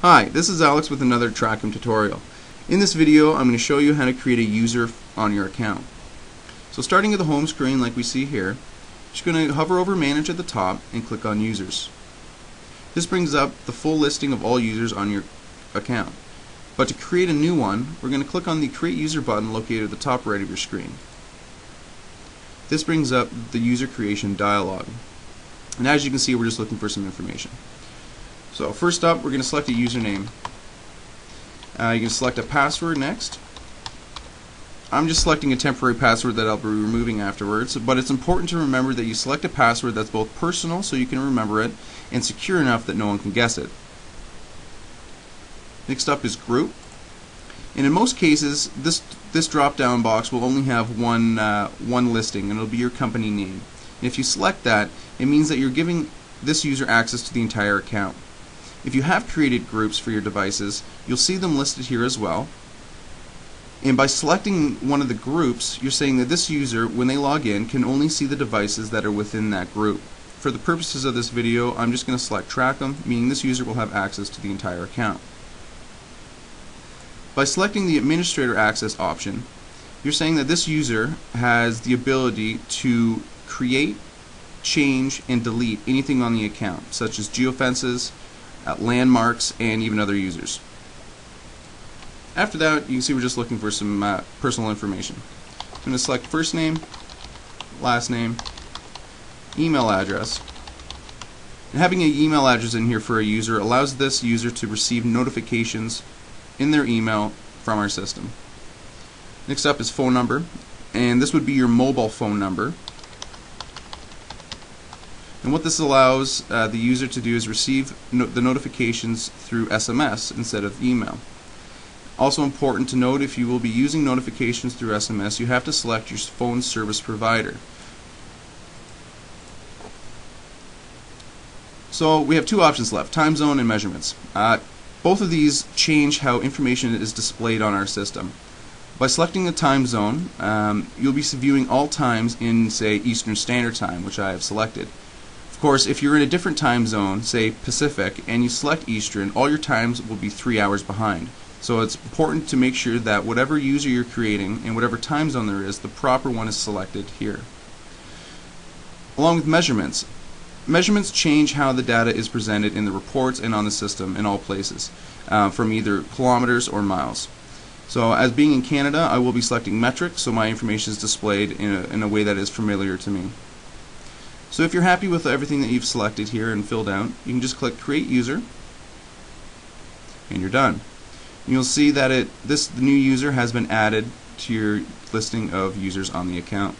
Hi, this is Alex with another Trackem tutorial. In this video I'm going to show you how to create a user on your account. So starting at the home screen like we see here, just going to hover over Manage at the top and click on Users. This brings up the full listing of all users on your account. But to create a new one, we're going to click on the Create User button located at the top right of your screen. This brings up the user creation dialog. And as you can see, we're just looking for some information. So first up, we're going to select a username. You can select a password next. I'm just selecting a temporary password that I'll be removing afterwards, but it's important to remember that you select a password that's both personal, so you can remember it, and secure enough that no one can guess it. Next up is group. And in most cases, this drop-down box will only have one listing, and it'll be your company name. And if you select that, it means that you're giving this user access to the entire account. If you have created groups for your devices, you'll see them listed here as well. And by selecting one of the groups, you're saying that this user, when they log in, can only see the devices that are within that group. For the purposes of this video, I'm just going to select Trackem, meaning this user will have access to the entire account. By selecting the Administrator Access option, you're saying that this user has the ability to create, change, and delete anything on the account, such as geofences, landmarks, and even other users. After that, you can see we're just looking for some personal information. I'm going to select first name, last name, email address. And having an email address in here for a user allows this user to receive notifications in their email from our system. Next up is phone number, and this would be your mobile phone number. And what this allows the user to do is receive the notifications through SMS instead of email. Also important to note, if you will be using notifications through SMS, you have to select your phone service provider. So we have two options left, time zone and measurements. Both of these change how information is displayed on our system. By selecting the time zone, you'll be viewing all times in, say, Eastern Standard Time, which I have selected. Of course, if you're in a different time zone, say Pacific, and you select Eastern, all your times will be 3 hours behind. So it's important to make sure that whatever user you're creating and whatever time zone there is, the proper one is selected here. Along with measurements. Measurements change how the data is presented in the reports and on the system in all places, from either kilometers or miles. So as being in Canada, I will be selecting metric, so my information is displayed in a way that is familiar to me. So if you're happy with everything that you've selected here and filled out, you can just click Create User, and you're done. And you'll see that the new user has been added to your listing of users on the account.